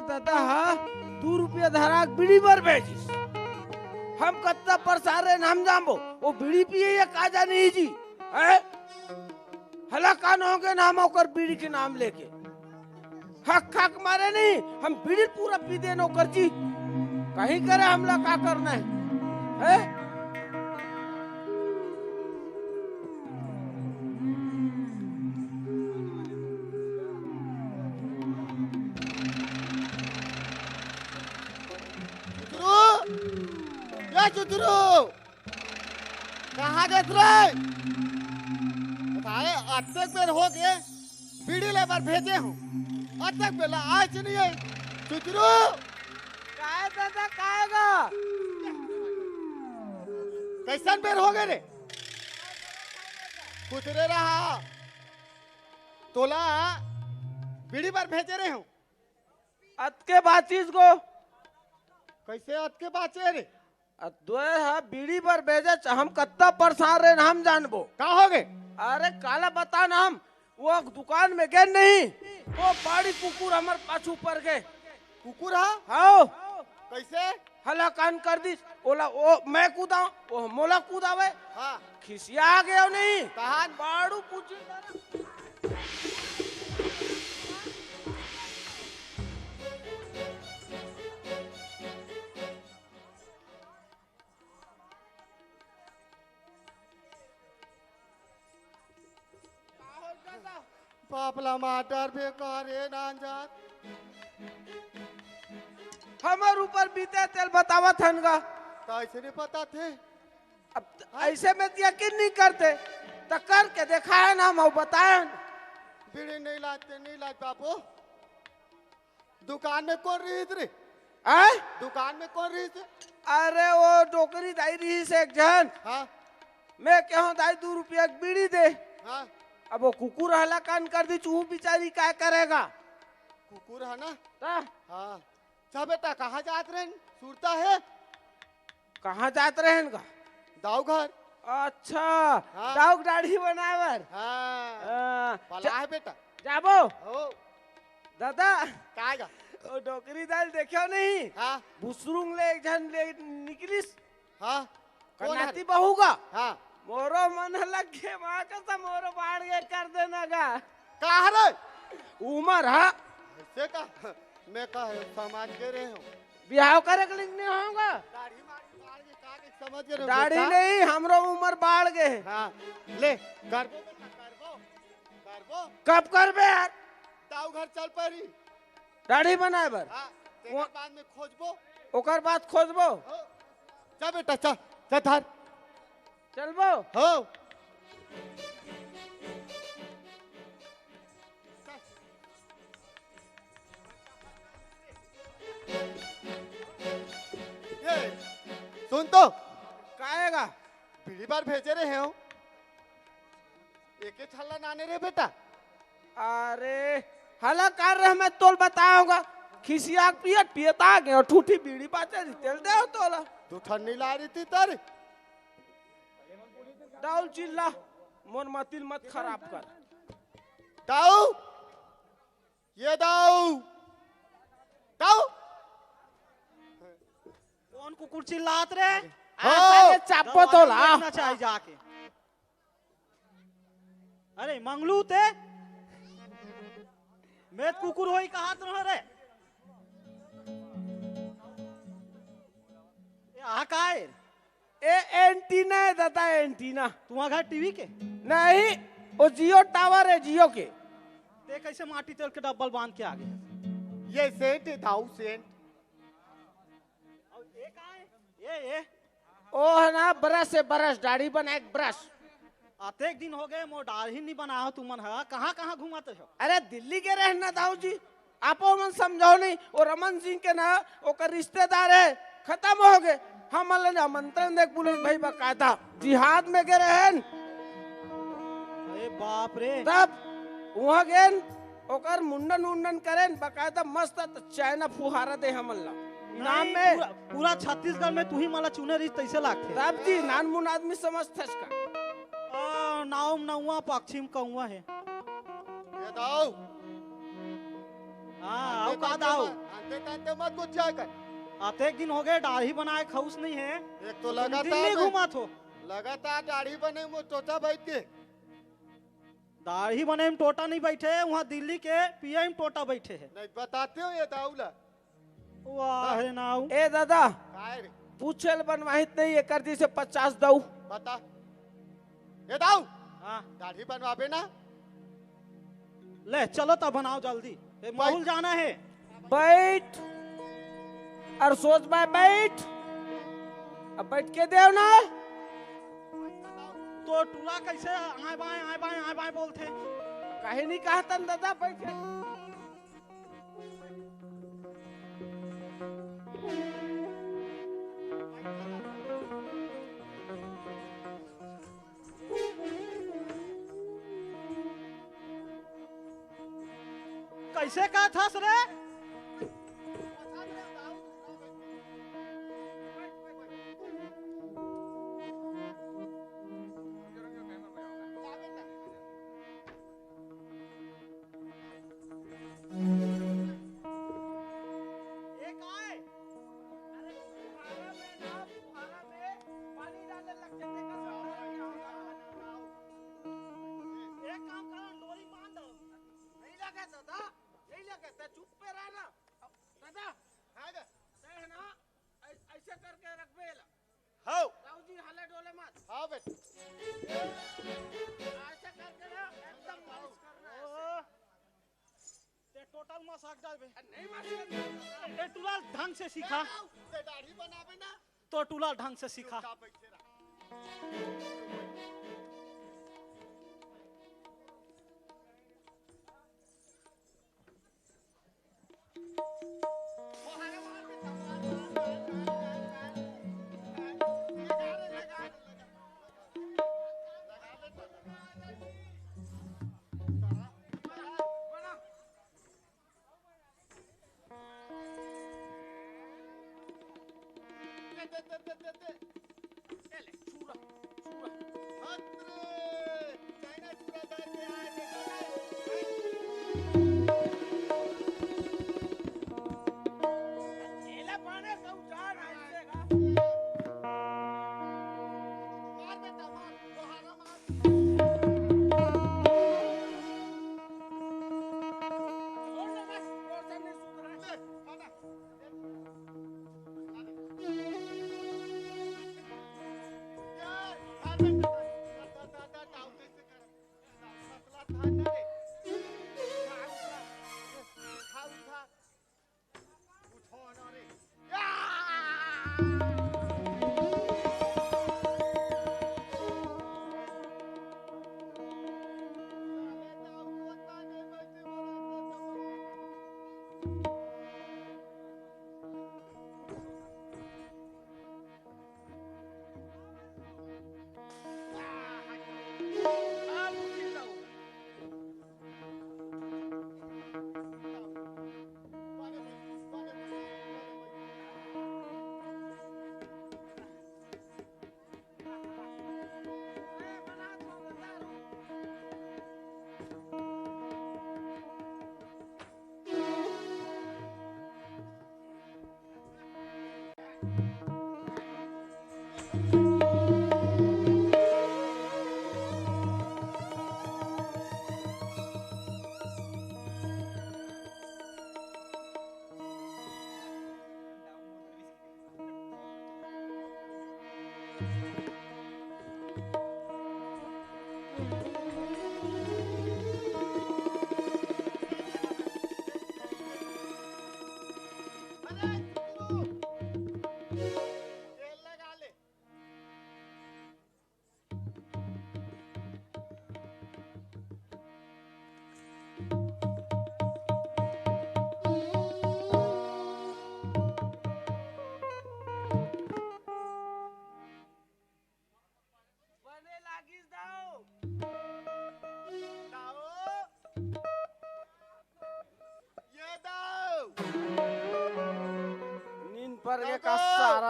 दादा हा 2 रुपया धराक बीड़ी पर भेजिस हम कत्ता पर सारे नाम जामो वो बीड़ी पिए या काजा नहीं जी है हला कान होगे नाम होकर बीड़ी के नाम लेके हक हक मारे नहीं हम बीड़ी पूरा पी दे नौकर जी कहीं करे हमला का करना है चुतरू कहाँ गए रे? बताए अटक बेर हो गए बीड़ी लेकर भेजे हूँ अटक बेला आज नहीं है चुतरू काय दादा काएगा कैसन बेर हो गए रे कुछ रे रहा तोला बीड़ी पर भेजे रहे हूँ अत के बाचीज को कैसे अत के बाचे रे दोए हा बीड़ी पर भेजे हम कत्ता परेशान रहे हम जानबो का हो गए अरे काला बता ना हम वो दुकान में गए नहीं वो बाड़ी कुकुर हमारे पाछू पर गए कुकुर हा हाँ कैसे हला कान कर दी ओला ओ मैं कूदा वो मोला कूदावे हाँ खिसिया आ गया नहीं कहाँ बाड़ू पूछी पापला माटर बेकार है ना जात हमारे ऊपर बीते तेल बतावा थनगा तो ऐसे नहीं पता थे अब ऐसे में यकीन नहीं करते तो करके देखा है ना हम बताए बीड़ी नहीं लाते बापू दुकान में कौन रही थी दुकान में कौन रही थी अरे वो डोकरी दाई रही से एक जन हाँ मैं कहूँ दाई 2 रुपया की बीड़ी दे हाँ अब वो कुकुर हला कान कर दी चूह बिचारी क्या करेगा कुकुर है ना ता? हाँ अच्छा बेटा कहाँ जात रहे सुरता है कहाँ जात रहे इनका दाऊ घर अच्छा हाँ। दाऊ दाढ़ी बनावर हाँ पला है बेटा जाबो ओ दादा काएगा ओ डोकरी दाल देखो नहीं हाँ बुसरुंग ले एक जन ले निकलिस हाँ कौन है कनाती बहुगा हाँ मोरो मन लग गए माँ का मोरो बाढ़ गए कर देना का कहाँ रे उमर हा ऐसे का मैं कह समाज के रहे हूँ बिहाव करे के लिंग नहीं होगा दाढ़ी मार के का के समझ के रहे हो दाढ़ी बेटा? नहीं हमरो उमर बाढ़ गए हाँ ले करबो बेटा करबो कब करबे यार दाऊ घर चल पड़ी दाढ़ी बनाए बर हाँ तेरे बाद में खोजबो ओकर बाद खोजबो हो जा बेटा चल चल धर चलबो हो ये सुन तो काएगा पीढ़ी बार भेजे रहे हो एक छल्ला नाने रे बेटा अरे हला कर रहे मैं तोल बताऊंगा खिसिया पियत पियता गए ठूठी बीड़ी पाचे तेल दे हो तोला तू ठंडी ला रही थी तर डाउल चिल्ला मन मतिल मत खराब कर दाऊ ये दाऊ दाऊ कौन कुकुर चिल्लात रे पहले चापो तोला देखना चाहिए जाके अरे मंगलू ते मैं कुकुर होई कहा तो रे आ का है ए एंटीना है दादा एंटीना तुम्हारा घर टीवी के नहीं वो जियो टावर है जियो के ते कैसे माटी तेल के डब्बल बांध के आ गए ये सेंट है दाऊ सेंट और ये का है ये ओ है ना ब्रश है, ब्रश दाढ़ी बना एक ब्रश। अतेक दिन हो गए मो दाढ़ी नहीं बनाया तुमन है, कहाँ कहाँ घुमाते हो? अरे दिल्ली के रहना दाऊ जी, आपो मन समझाओ नहीं। और रमन सिंह के ना ओकर रिश्तेदार है, खत्म हो गए। हम अल्लाह ने आमंत्रण देख पुलिस भाई बकायदा जिहाद में गए रहन, अरे बाप रे। तब वहाँ गए ओकर मुंडन उंडन करें बकायदा मस्त चाइना फुहारा दे हम अल्लाह इनाम नहीं, में। पूरा छत्तीसगढ़ में तू ही मला चुने रही तैसे लागते। तब जी नान मुन आदमी समझते इसका। नाव नौवा पश्चिम कौवा है। ये दाऊ हाँ आओ का दाओ। अंते तंते मत कुछ जाए कर। अतेक दिन हो गए दाढ़ी बनाए खौस नहीं है। एक तो तुम दिल्ली घुमा थो। लगातार दाढ़ी बने मुझ टोटा बैठ के। दाढ़ी बने में टोटा नहीं बैठे, वहाँ दिल्ली के पीएम टोटा बैठे है। नहीं बताते हो ये दाऊला वाह रे नाऊ। ए दादा काय रे पूछल बनवाहित नहीं एक कर से 50 दऊ। बता ये दाऊ हाँ दाढ़ी बनवाबे ना। ले चलो तब बनाओ जल्दी, महल जाना है। बैठ और सोच बाय बैठ, अब बैठ के देव ना। तो टूला कैसे आए बाएं बोलते? कहीं नहीं कहा तन दादा बैठ के। कैसे कहा था रे? चुप पे रहना दादा। है ना ऐसे करके रख बेला। हाँ दाऊ जी हाले डोले मत। हाँ बेटा ऐसे करके ना एकदम मालिश करना है। ते टोटल मसाक डाल बे। नहीं मालिश ए टूला ढंग से सीखा ते दाढ़ी बनाबे ना। तो टूला ढंग से सीखा। चुपचाप बैठे रह।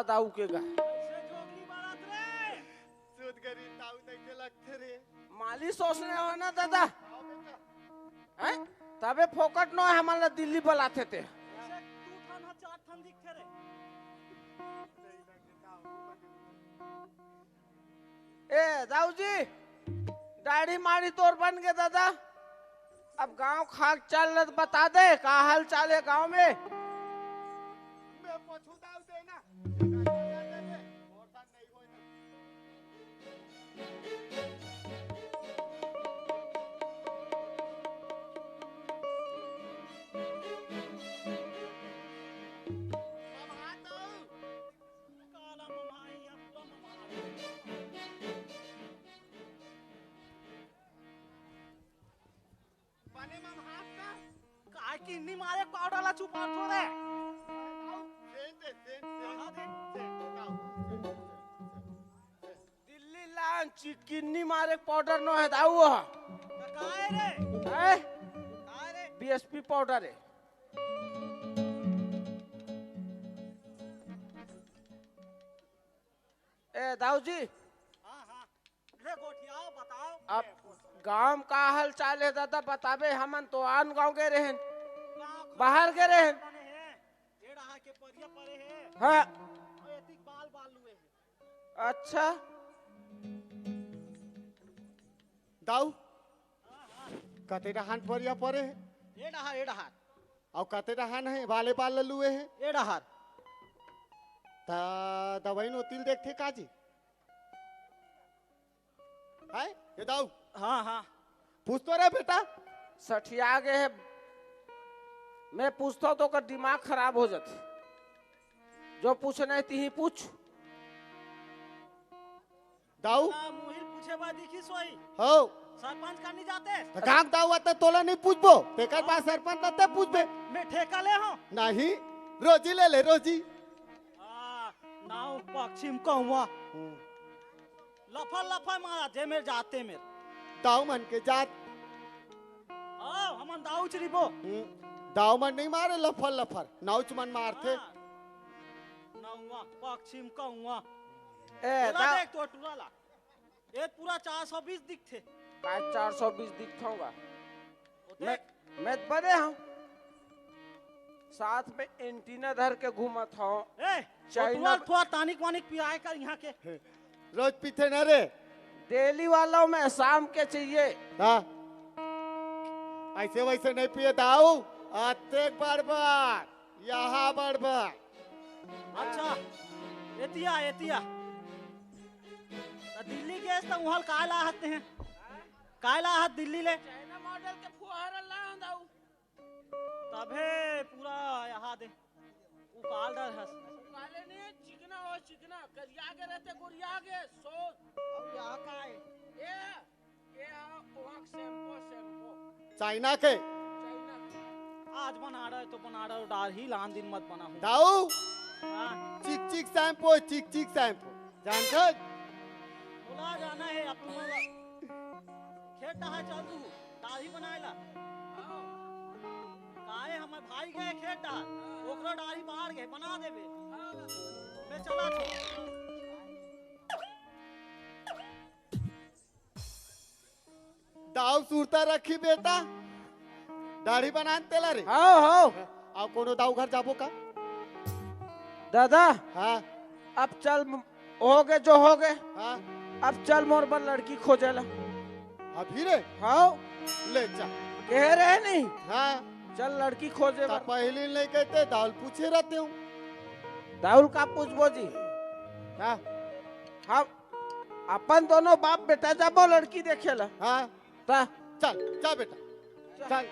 बड़ा दाऊ के गा सूद गरी ताऊ देखे लगते रे माली सोचने हो ना दादा हैं तबे फोकट न हमारा दिल्ली बुलाते थे ए दाऊ जी दाढ़ी मारी तोर बन गए दादा अब गांव खाक चल रहा बता दे का हाल चाल है गांव में मैं पछू दाऊ देना और सन नहीं होई ना बने मम हाथ का काय किन्नी मारे पावडरला चुप छोड़े दिल्ली लान चिटकिन्नी मारे पाउडर न है दाऊ काय रे है काय रे बीएसपी पाउडर है ए दाऊ जी हां हां ले गोठियाओ बताओ अब गांव का हाल चाल है दादा बताबे हमन तो आन गांव के रहन बाहर के रहन ये रहा के परिया परे है हाँ और एतिक बाल बाल हुए है अच्छा दाऊ कते डहान परिया परे है ये रहा और कते डहान है बाले बाल ललुए है ये रहा ता दवाई नो तिल देखते काजी है ये दाऊ हाँ हाँ पूछ तो रे बेटा सठिया गए है मैं पूछता हूँ तो का दिमाग खराब हो जाते जो पूछना है ती ही पूछ दाऊ मुहिल पूछे बाद दिखी सोई हो सरपंच का नहीं जाते काम दाऊ आता तोला नहीं पूछबो तेकर पास सरपंच नते पूछबे मैं ठेका ले हूँ नहीं रोजी ले ले रोजी नाव पश्चिम कहवा लफा मारा जे मेरे जाते मेरे दाऊ मन के जात हमन दाऊ चरीबो दाऊ मन नहीं मारे लफर लफर नाउच मन मारते नौवा पश्चिम कहवा ए चला देख तो टुराला ये पूरा 420 दिखते का 420 दिखता होगा वो मैं देख मैं बड़े हूँ साथ में एंटीना धर के घूमत हूँ ए चाइना थोड़ा तानिक वानिक पियाए कर यहाँ के रोज पीते न रे डेली वालों में शाम के चाहिए हाँ ऐसे वैसे नहीं पिए दाऊ आते बड़बर यहाँ बड़बर अच्छा एतिया एतिया दिल्ली गए तो वहाँ काला आते हैं काला हाथ दिल्ली ले चाइना मॉडल के फुहारा लाऊं दाऊ तबे पूरा यहाँ दे वो काल डर हस काले नहीं चिकना हो चिकना करिया के रहते गोरिया के सो अब यहाँ का है ये वॉक शैम्पू चाइना के चाइना आज बना रहा है तो बना रहा है डाल ही लान दिन मत बना हूँ दाऊ हाँ चिक चिक शैम्पू जानते बोला जाना है अपन खेत है चल तू दाढ़ी बनाएला काहे हमारे भाई गए खेत ओकरो दाढ़ी बाहर गए बना देबे मैं चला छो दाऊ सूरता रखी बेटा दाढ़ी बनाते ला रे हाँ आओ कोनो दाऊ घर जाबो का दादा हाँ अब चल हो गए जो हो गए हाँ अब चल मोर पर लड़की खोजेला अभी रे हाँ ले जा कह रहे नहीं हाँ चल लड़की खोजे ता पहले नहीं कहते दाल पूछे रहते हूँ दाऊल का पूछबो जी हाँ हम अपन दोनों बाप बेटा जाबो लड़की देखेला हाँ ता चल जा बेटा चल